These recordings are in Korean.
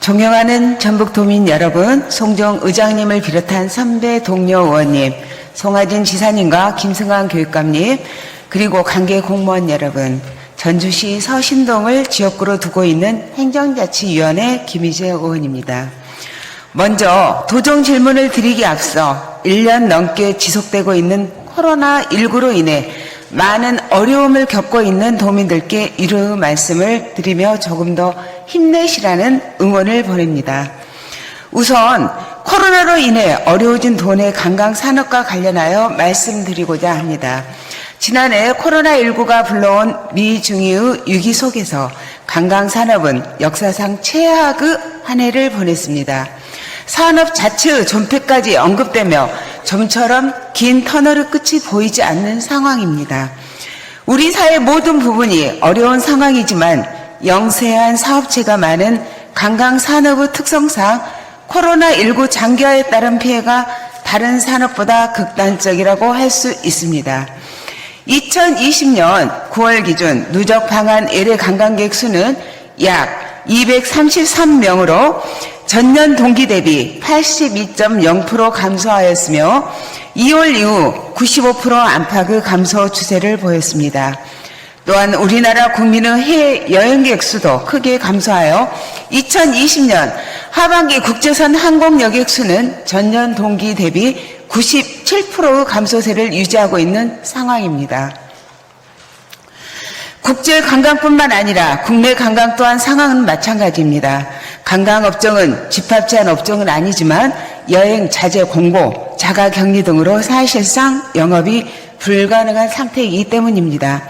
존경하는 전북도민 여러분, 송정 의장님을 비롯한 선배 동료 의원님, 송하진 지사님과 김승환 교육감님, 그리고 관계 공무원 여러분, 전주시 서신동을 지역구로 두고 있는 행정자치위원회 김희재 의원입니다. 먼저 도정 질문을 드리기 앞서 1년 넘게 지속되고 있는 코로나19로 인해 많은 어려움을 겪고 있는 도민들께 이러한 말씀을 드리며 조금 더 힘내시라는 응원을 보냅니다. 우선 코로나로 인해 어려워진 도내 관광산업과 관련하여 말씀드리고자 합니다. 지난해 코로나19가 불러온 미중의의 위기 속에서 관광산업은 역사상 최악의 한 해를 보냈습니다. 산업 자체의 존폐까지 언급되며 좀처럼 긴 터널의 끝이 보이지 않는 상황입니다. 우리 사회 모든 부분이 어려운 상황이지만 영세한 사업체가 많은 관광산업의 특성상 코로나19 장기화에 따른 피해가 다른 산업보다 극단적이라고 할 수 있습니다. 2020년 9월 기준 누적 방한 LA 관광객 수는 약 233명으로 전년 동기 대비 82.0% 감소하였으며 2월 이후 95% 안팎의 감소 추세를 보였습니다. 또한 우리나라 국민의 해외 여행객 수도 크게 감소하여 2020년 하반기 국제선 항공 여객 수는 전년 동기 대비 97%의 감소세를 유지하고 있는 상황입니다. 국제 관광뿐만 아니라 국내 관광 또한 상황은 마찬가지입니다. 관광업종은 집합제한 업종은 아니지만 여행 자재 공고, 자가격리 등으로 사실상 영업이 불가능한 상태이기 때문입니다.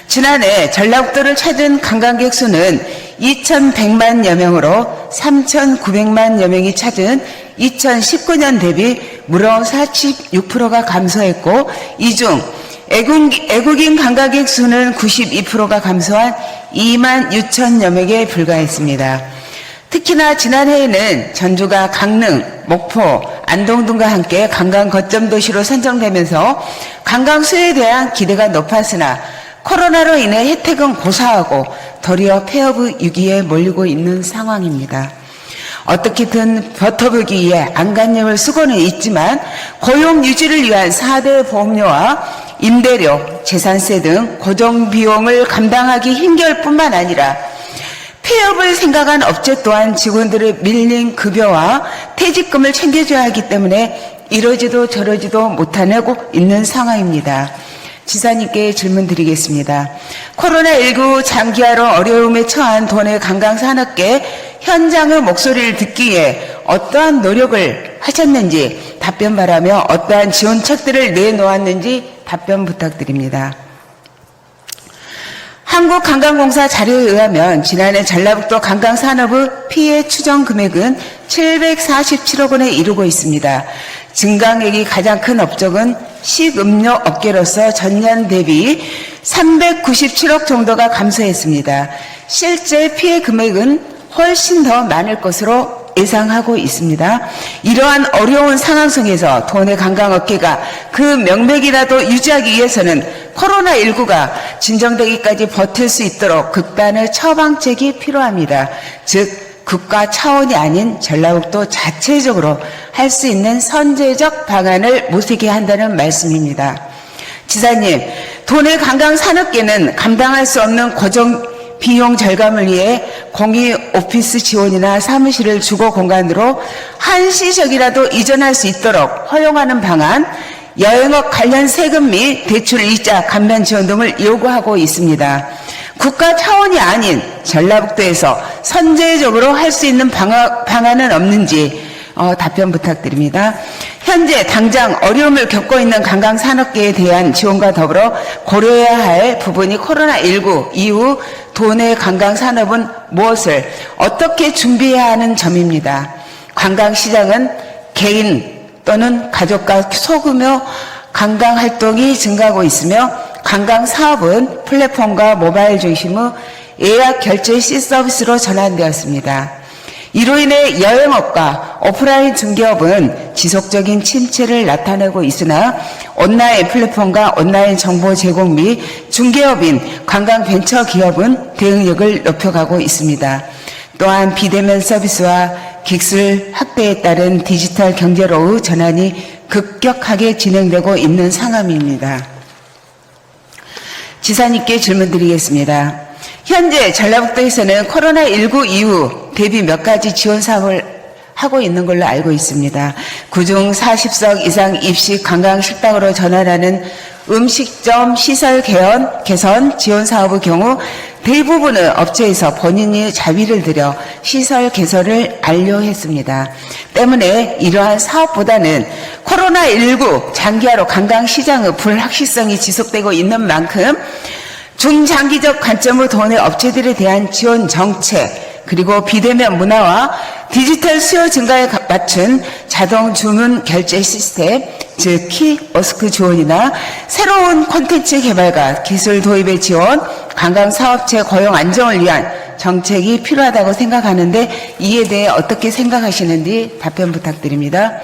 지난해 전라북도를 찾은 관광객 수는 2,100만여 명으로 3,900만여 명이 찾은 2019년 대비 무려 46%가 감소했고, 이 중 애국인 관광객 수는 92%가 감소한 2만 6천여 명에 불과했습니다. 특히나 지난해에는 전주가 강릉, 목포, 안동 등과 함께 관광 거점 도시로 선정되면서 관광 수요에 대한 기대가 높았으나 코로나로 인해 혜택은 고사하고 도리어 폐업의 위기에 몰리고 있는 상황입니다. 어떻게든 버텨보기 위해 안간힘을 쓰고는 있지만 고용 유지를 위한 4대 보험료와 임대료, 재산세 등 고정비용을 감당하기 힘겨울 뿐만 아니라 폐업을 생각한 업체 또한 직원들의 밀린 급여와 퇴직금을 챙겨줘야 하기 때문에 이러지도 저러지도 못하고 있는 상황입니다. 지사님께 질문 드리겠습니다. 코로나19 장기화로 어려움에 처한 도내 관광산업계 현장의 목소리를 듣기 위해 어떠한 노력을 하셨는지 답변 바라며 어떠한 지원책들을 내놓았는지 답변 부탁드립니다. 한국관광공사 자료에 의하면 지난해 전라북도 관광산업의 피해 추정 금액은 747억 원에 이르고 있습니다. 증강액이 가장 큰 업종은 식음료 업계로서 전년 대비 397억 정도가 감소했습니다. 실제 피해 금액은 훨씬 더 많을 것으로 예상하고 있습니다. 이러한 어려운 상황 속에서 도내 관광업계가 그 명맥이라도 유지하기 위해서는 코로나19가 진정되기까지 버틸 수 있도록 극단의 처방책이 필요합니다. 즉 국가 차원이 아닌 전라북도 자체적으로 할 수 있는 선제적 방안을 모색해야 한다는 말씀입니다. 지사님, 도내 관광산업계는 감당할 수 없는 고정 비용 절감을 위해 공유 오피스 지원이나 사무실을 주거 공간으로 한시적이라도 이전할 수 있도록 허용하는 방안, 여행업 관련 세금 및 대출 이자 감면 지원 등을 요구하고 있습니다. 국가 차원이 아닌 전라북도에서 선제적으로 할 수 있는 방안은 없는지 답변 부탁드립니다. 현재 당장 어려움을 겪고 있는 관광산업계에 대한 지원과 더불어 고려해야 할 부분이 코로나19 이후 도내 관광산업은 무엇을 어떻게 준비해야 하는 점입니다. 관광시장은 개인 또는 가족과 소규모 관광활동이 증가하고 있으며 관광사업은 플랫폼과 모바일 중심의 예약 결제 서비스로 전환되었습니다. 이로 인해 여행업과 오프라인 중개업은 지속적인 침체를 나타내고 있으나 온라인 플랫폼과 온라인 정보 제공 및 중개업인 관광벤처기업은 대응력을 높여가고 있습니다. 또한 비대면 서비스와 기술 확대에 따른 디지털 경제로의 전환이 급격하게 진행되고 있는 상황입니다. 지사님께 질문드리겠습니다. 현재 전라북도에서는 코로나19 이후 대비 몇 가지 지원 사업을 하고 있는 걸로 알고 있습니다. 그중 40석 이상 입식 관광식당으로 전환하는 음식점 시설 개선 지원 사업의 경우 대부분의 업체에서 본인이 자비를 들여 시설 개설을 완료했습니다. 때문에 이러한 사업보다는 코로나19 장기화로 관광시장의 불확실성이 지속되고 있는 만큼 중장기적 관점의 돈의 업체들에 대한 지원 정책, 그리고 비대면 문화와 디지털 수요 증가에 맞춘 자동 주문 결제 시스템, 즉 키오스크 지원이나 새로운 콘텐츠 개발과 기술 도입의 지원, 관광사업체 고용 안정을 위한 정책이 필요하다고 생각하는데 이에 대해 어떻게 생각하시는지 답변 부탁드립니다.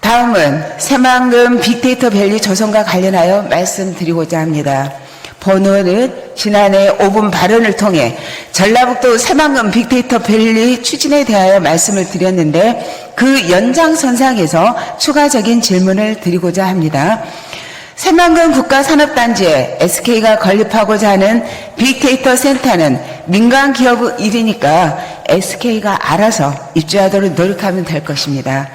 다음은 새만금 빅데이터 밸리 조성과 관련하여 말씀드리고자 합니다. 본 의원은 지난해 5분 발언을 통해 전라북도 새만금 빅데이터 밸리 추진에 대하여 말씀을 드렸는데 그 연장선상에서 추가적인 질문을 드리고자 합니다. 새만금 국가산업단지에 SK가 건립하고자 하는 빅데이터 센터는 민간 기업의 일이니까 SK가 알아서 입주하도록 노력하면 될 것입니다.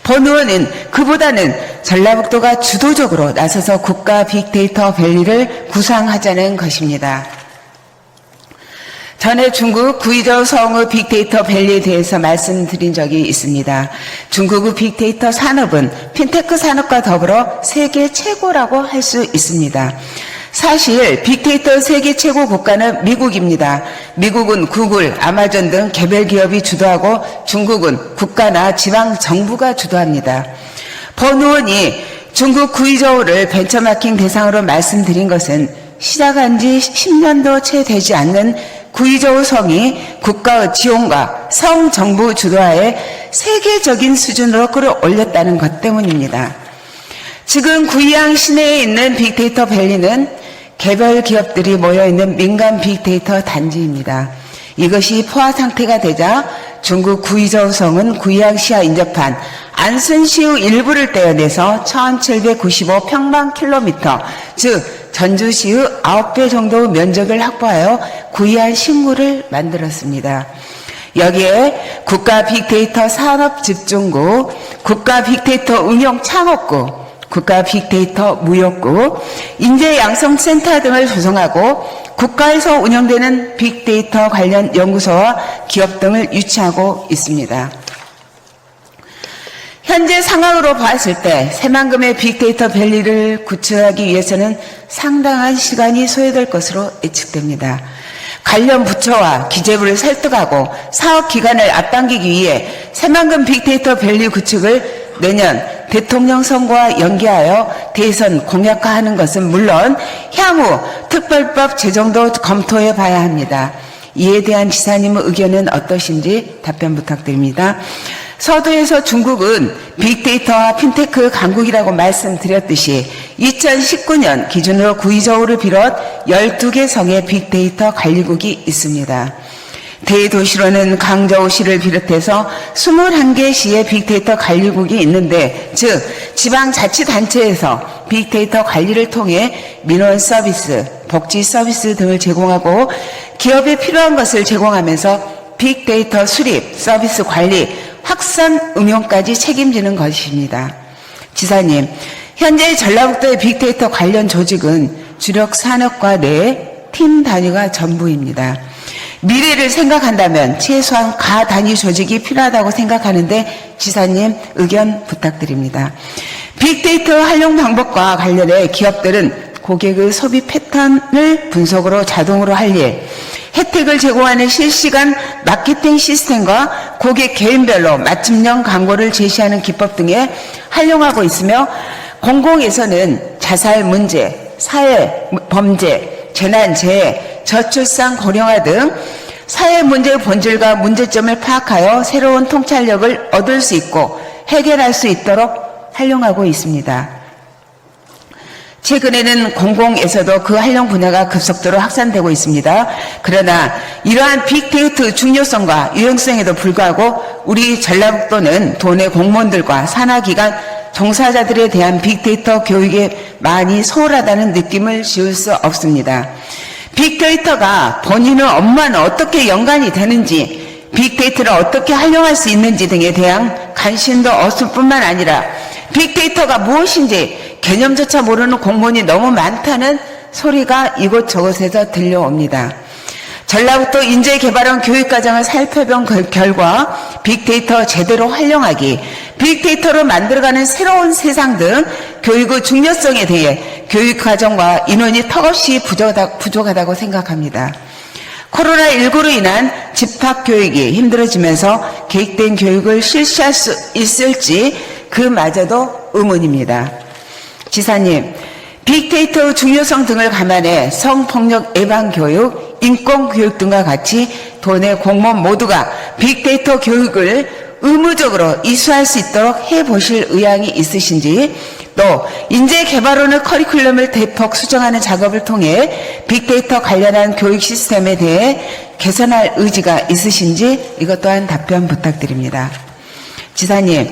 본 의원은 그보다는 전라북도가 주도적으로 나서서 국가 빅데이터 밸리를 구상하자는 것입니다. 전에 중국 구이저우 성의 빅데이터 밸리에 대해서 말씀드린 적이 있습니다. 중국의 빅데이터 산업은 핀테크 산업과 더불어 세계 최고라고 할 수 있습니다. 사실 빅데이터 세계 최고 국가는 미국입니다. 미국은 구글, 아마존 등 개별 기업이 주도하고 중국은 국가나 지방 정부가 주도합니다. 본 의원이 중국 구이저우를 벤처마킹 대상으로 말씀드린 것은 시작한 지 10년도 채 되지 않는 구이저우 성이 국가의 지원과 성 정부 주도하에 세계적인 수준으로 끌어올렸다는 것 때문입니다. 지금 구이양 시내에 있는 빅데이터 밸리는 개별 기업들이 모여있는 민간 빅데이터 단지입니다. 이것이 포화 상태가 되자 중국 구이저우 성은 구이양시와 인접한 안순시의 일부를 떼어내서 1795평방킬로미터, 즉 전주시의 9배 정도의 면적을 확보하여 구이안 신구를 만들었습니다. 여기에 국가 빅데이터 산업 집중구, 국가 빅데이터 응용 창업구, 국가 빅데이터 무역구, 인재 양성센터 등을 조성하고 국가에서 운영되는 빅데이터 관련 연구소와 기업 등을 유치하고 있습니다. 현재 상황으로 봤을 때 새만금의 빅데이터 밸리를 구축하기 위해서는 상당한 시간이 소요될 것으로 예측됩니다. 관련 부처와 기재부를 설득하고 사업 기간을 앞당기기 위해 새만금 빅데이터 밸리 구축을 내년 대통령 선거와 연계하여 대선 공약화하는 것은 물론 향후 특별법 제정도 검토해 봐야 합니다. 이에 대한 지사님의 의견은 어떠신지 답변 부탁드립니다. 서두에서 중국은 빅데이터와 핀테크 강국이라고 말씀드렸듯이 2019년 기준으로 구이저우를 비롯 12개 성의 빅데이터 관리국이 있습니다. 대도시로는 강저우시를 비롯해서 21개 시의 빅데이터 관리국이 있는데, 즉 지방자치단체에서 빅데이터 관리를 통해 민원 서비스, 복지 서비스 등을 제공하고 기업에 필요한 것을 제공하면서 빅데이터 수립, 서비스 관리, 확산 응용까지 책임지는 것입니다. 지사님, 현재 전라북도의 빅데이터 관련 조직은 주력 산업과 내 팀 단위가 전부입니다. 미래를 생각한다면 최소한 가 단위 조직이 필요하다고 생각하는데 지사님 의견 부탁드립니다. 빅데이터 활용 방법과 관련해 기업들은 고객의 소비 패턴을 분석으로 자동으로 할 일, 혜택을 제공하는 실시간 마케팅 시스템과 고객 개인별로 맞춤형 광고를 제시하는 기법 등에 활용하고 있으며, 공공에서는 자살 문제, 사회 범죄, 재난재해, 저출산 고령화 등 사회 문제의 본질과 문제점을 파악하여 새로운 통찰력을 얻을 수 있고 해결할 수 있도록 활용하고 있습니다. 최근에는 공공에서도 그 활용 분야가 급속도로 확산되고 있습니다. 그러나 이러한 빅데이터 중요성과 유용성에도 불구하고 우리 전라북도는 도내 공무원들과 산하기관 종사자들에 대한 빅데이터 교육에 많이 소홀하다는 느낌을 지울 수 없습니다. 빅데이터가 본인의 업무와는 어떻게 연관이 되는지, 빅데이터를 어떻게 활용할 수 있는지 등에 대한 관심도 없을 뿐만 아니라 빅데이터가 무엇인지 개념조차 모르는 공무원이 너무 많다는 소리가 이곳저곳에서 들려옵니다. 전라북도 인재개발원 교육과정을 살펴본 결과 빅데이터 제대로 활용하기, 빅데이터로 만들어가는 새로운 세상 등 교육의 중요성에 대해 교육과정과 인원이 턱없이 부족하다고 생각합니다. 코로나19로 인한 집합교육이 힘들어지면서 계획된 교육을 실시할 수 있을지 그마저도 의문입니다. 지사님, 빅데이터 중요성 등을 감안해 성폭력 예방교육, 인권교육 등과 같이 도내 공무원 모두가 빅데이터 교육을 의무적으로 이수할 수 있도록 해보실 의향이 있으신지, 또 인재개발원의 커리큘럼을 대폭 수정하는 작업을 통해 빅데이터 관련한 교육 시스템에 대해 개선할 의지가 있으신지 이것 또한 답변 부탁드립니다. 지사님,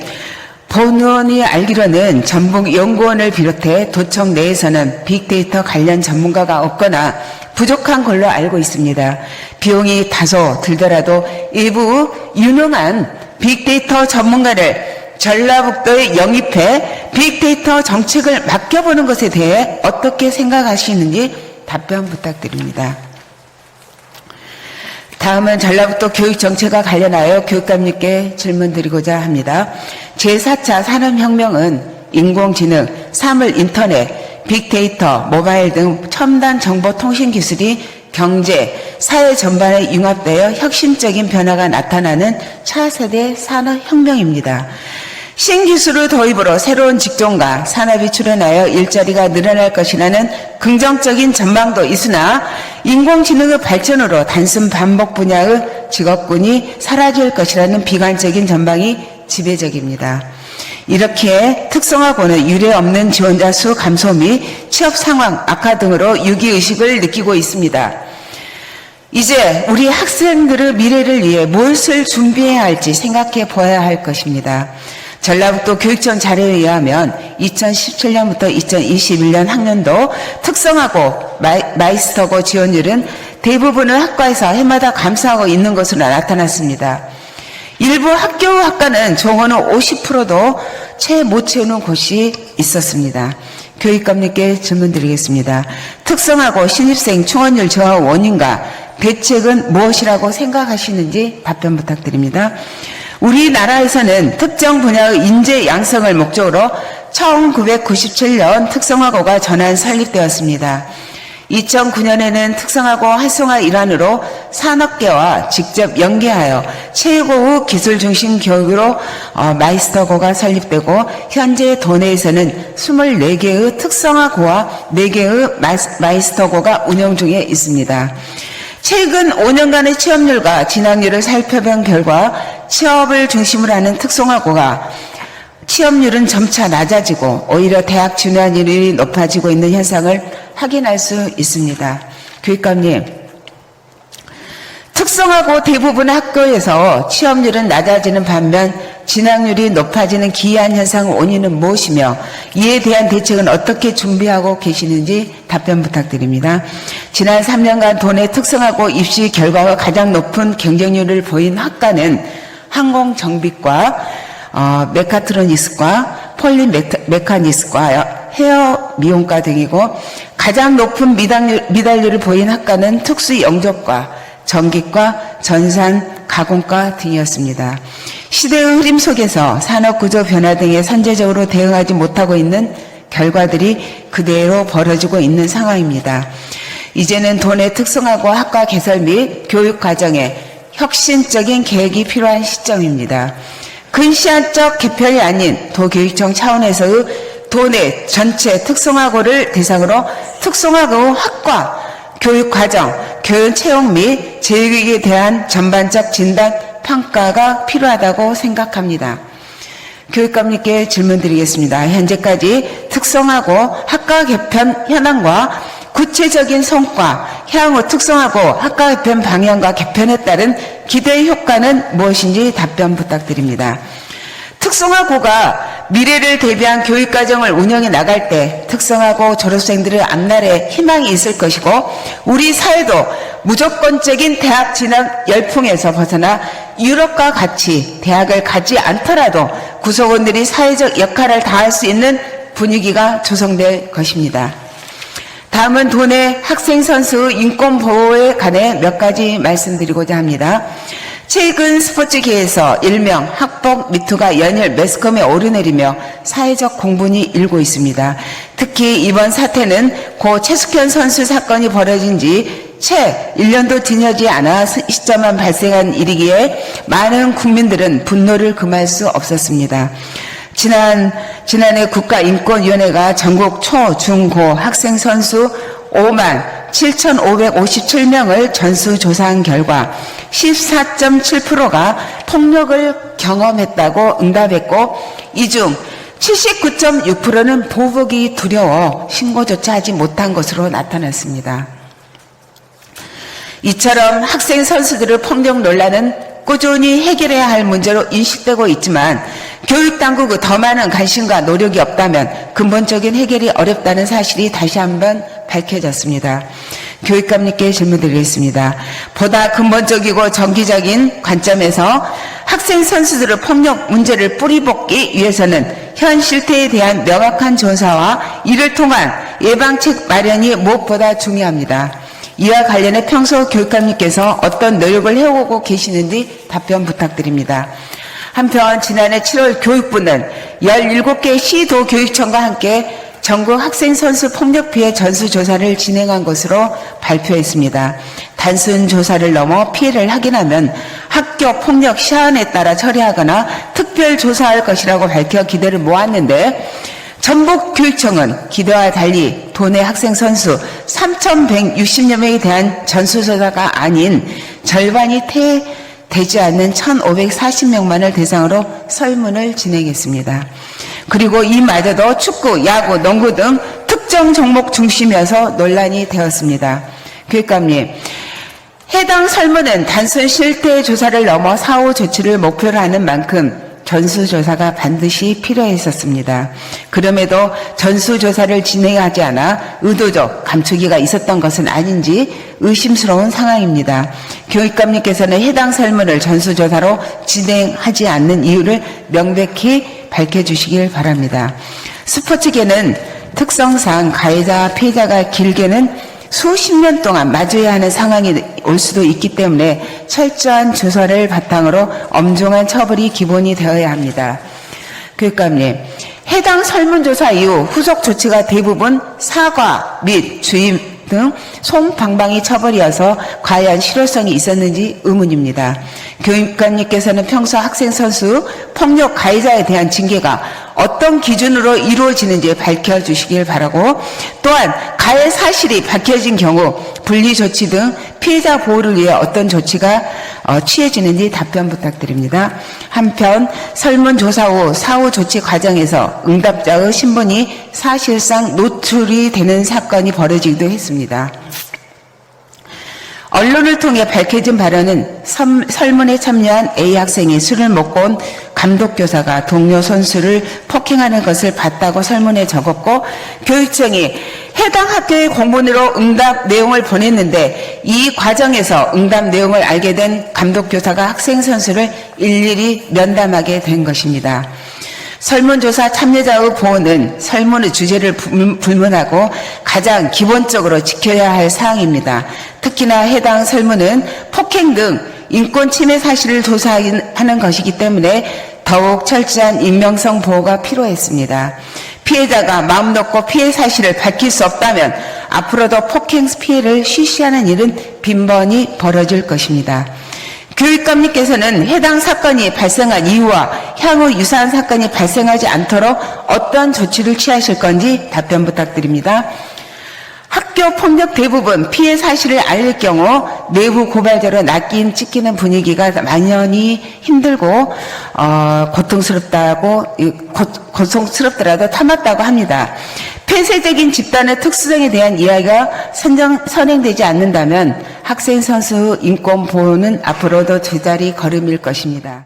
본 의원이 알기로는 전북연구원을 비롯해 도청 내에서는 빅데이터 관련 전문가가 없거나 부족한 걸로 알고 있습니다. 비용이 다소 들더라도 일부 유능한 빅데이터 전문가를 전라북도에 영입해 빅데이터 정책을 맡겨보는 것에 대해 어떻게 생각하시는지 답변 부탁드립니다. 다음은 전라북도 교육정책과 관련하여 교육감님께 질문드리고자 합니다. 제4차 산업혁명은 인공지능, 사물인터넷, 빅데이터, 모바일 등 첨단 정보통신기술이 경제, 사회 전반에 융합되어 혁신적인 변화가 나타나는 차세대 산업혁명입니다. 신기술의 도입으로 새로운 직종과 산업이 출현하여 일자리가 늘어날 것이라는 긍정적인 전망도 있으나 인공지능의 발전으로 단순 반복 분야의 직업군이 사라질 것이라는 비관적인 전망이 지배적입니다. 이렇게 특성화고는 유례 없는 지원자 수 감소 및 취업 상황 악화 등으로 위기의식을 느끼고 있습니다. 이제 우리 학생들의 미래를 위해 무엇을 준비해야 할지 생각해 보아야 할 것입니다. 전라북도 교육청 자료에 의하면 2017년부터 2021년 학년도 특성화고 마이스터고 지원율은 대부분의 학과에서 해마다 감소하고 있는 것으로 나타났습니다. 일부 학교학과는 정원의 50%도 채 못 채우는 곳이 있었습니다. 교육감님께 질문드리겠습니다. 특성화고 신입생 충원율 저하 원인과 대책은 무엇이라고 생각하시는지 답변 부탁드립니다. 우리나라에서는 특정 분야의 인재 양성을 목적으로 1997년 특성화고가 전환 설립되었습니다. 2009년에는 특성화고 활성화 일환으로 산업계와 직접 연계하여 최고의 기술 중심 교육으로 마이스터고가 설립되고 현재 도내에서는 24개의 특성화고와 4개의 마이스터고가 운영 중에 있습니다. 최근 5년간의 취업률과 진학률을 살펴본 결과 취업을 중심으로 하는 특성화고가 취업률은 점차 낮아지고 오히려 대학 진학률이 높아지고 있는 현상을 확인할 수 있습니다. 교육감님, 특성화고 대부분의 학교에서 취업률은 낮아지는 반면 진학률이 높아지는 기이한 현상의 원인은 무엇이며 이에 대한 대책은 어떻게 준비하고 계시는지 답변 부탁드립니다. 지난 3년간 도내 특성화고 입시 결과가 가장 높은 경쟁률을 보인 학과는 항공정비과, 메카트로닉스과, 폴리메카닉스과, 헤어 미용과 등이고 가장 높은 미달률을 보인 학과는 특수영접과, 전기과, 전산, 가공과 등이었습니다. 시대의 흐름 속에서 산업구조 변화 등에 선제적으로 대응하지 못하고 있는 결과들이 그대로 벌어지고 있는 상황입니다. 이제는 도내 특성화고 학과 개설 및 교육 과정에 혁신적인 계획이 필요한 시점입니다. 근시안적 개편이 아닌 도교육청 차원에서의 도내 전체 특성화고를 대상으로 특성화고 학과, 교육과정, 교육 채용 및 재교육에 대한 전반적 진단, 평가가 필요하다고 생각합니다. 교육감님께 질문드리겠습니다. 현재까지 특성화고 학과 개편 현황과 구체적인 성과, 향후 특성화고 학과 개편 방향과 개편에 따른 기대 효과는 무엇인지 답변 부탁드립니다. 특성화고가 미래를 대비한 교육과정을 운영해 나갈 때 특성화고 졸업생들의 앞날에 희망이 있을 것이고 우리 사회도 무조건적인 대학 진학 열풍에서 벗어나 유럽과 같이 대학을 가지 않더라도 구성원들이 사회적 역할을 다할 수 있는 분위기가 조성될 것입니다. 다음은 도내 학생 선수 인권 보호에 관해 몇 가지 말씀드리고자 합니다. 최근 스포츠계에서 일명 학폭 미투가 연일 매스컴에 오르내리며 사회적 공분이 일고 있습니다. 특히 이번 사태는 고 최숙현 선수 사건이 벌어진 지 채 1년도 지나지 않아 시점만 발생한 일이기에 많은 국민들은 분노를 금할 수 없었습니다. 지난해 국가인권위원회가 전국 초, 중, 고 학생 선수 5만 7,557명을 전수조사한 결과 14.7%가 폭력을 경험했다고 응답했고 이 중 79.6%는 보복이 두려워 신고조차 하지 못한 것으로 나타났습니다. 이처럼 학생 선수들의 폭력 논란은 꾸준히 해결해야 할 문제로 인식되고 있지만 교육당국의 더 많은 관심과 노력이 없다면 근본적인 해결이 어렵다는 사실이 다시 한번 밝혀졌습니다. 교육감님께 질문드리겠습니다. 보다 근본적이고 정기적인 관점에서 학생 선수들의 폭력 문제를 뿌리뽑기 위해서는 현 실태에 대한 명확한 조사와 이를 통한 예방책 마련이 무엇보다 중요합니다. 이와 관련해 평소 교육감님께서 어떤 노력을 해오고 계시는지 답변 부탁드립니다. 한편 지난해 7월 교육부는 17개 시도 교육청과 함께 전국 학생선수 폭력 피해 전수조사를 진행한 것으로 발표했습니다. 단순 조사를 넘어 피해를 확인하면 학교 폭력 사안에 따라 처리하거나 특별 조사할 것이라고 밝혀 기대를 모았는데 전북교육청은 기대와 달리 도내 학생 선수 3,160여 명에 대한 전수조사가 아닌 절반이 되지 않는 1,540명만을 대상으로 설문을 진행했습니다. 그리고 이마저도 축구, 야구, 농구 등 특정 종목 중심이어서 논란이 되었습니다. 교육감님, 해당 설문은 단순 실태 조사를 넘어 사후 조치를 목표로 하는 만큼 전수조사가 반드시 필요했었습니다. 그럼에도 전수조사를 진행하지 않아 의도적 감추기가 있었던 것은 아닌지 의심스러운 상황입니다. 교육감님께서는 해당 설문을 전수조사로 진행하지 않는 이유를 명백히 밝혀주시길 바랍니다. 스포츠계는 특성상 가해자와 피해자가 길게는 수십 년 동안 마주해야 하는 상황이 올 수도 있기 때문에 철저한 조사를 바탕으로 엄중한 처벌이 기본이 되어야 합니다. 교육감님, 해당 설문조사 이후 후속 조치가 대부분 사과 및 주임 등 솜방망이 처벌이어서 과연 실효성이 있었는지 의문입니다. 교육감님께서는 평소 학생 선수 폭력 가해자에 대한 징계가 어떤 기준으로 이루어지는지 밝혀주시길 바라고 또한 가해 사실이 밝혀진 경우 분리조치 등 피해자 보호를 위해 어떤 조치가 취해지는지 답변 부탁드립니다. 한편 설문조사 후 사후 조치 과정에서 응답자의 신분이 사실상 노출이 되는 사건이 벌어지기도 했습니다. 언론을 통해 밝혀진 바로는 설문에 참여한 A 학생이 술을 먹고 온 감독교사가 동료 선수를 폭행하는 것을 봤다고 설문에 적었고 교육청이 해당 학교의 공문으로 응답 내용을 보냈는데 이 과정에서 응답 내용을 알게 된 감독교사가 학생 선수를 일일이 면담하게 된 것입니다. 설문조사 참여자의 보호는 설문의 주제를 불문하고 가장 기본적으로 지켜야 할 사항입니다. 특히나 해당 설문은 폭행 등 인권 침해 사실을 조사하는 것이기 때문에 더욱 철저한 익명성 보호가 필요했습니다. 피해자가 마음 놓고 피해 사실을 밝힐 수 없다면 앞으로도 폭행 피해를 쉬쉬하는 일은 빈번히 벌어질 것입니다. 교육감님께서는 해당 사건이 발생한 이유와 향후 유사한 사건이 발생하지 않도록 어떤 조치를 취하실 건지 답변 부탁드립니다. 학교 폭력 대부분 피해 사실을 알릴 경우 내부 고발자로 낚인 찢기는 분위기가 만연히 힘들고 고통스럽더라도 참았다고 합니다. 폐쇄적인 집단의 특수성에 대한 이야기가 선행되지 않는다면 학생 선수 인권 보호는 앞으로도 제자리 걸음일 것입니다.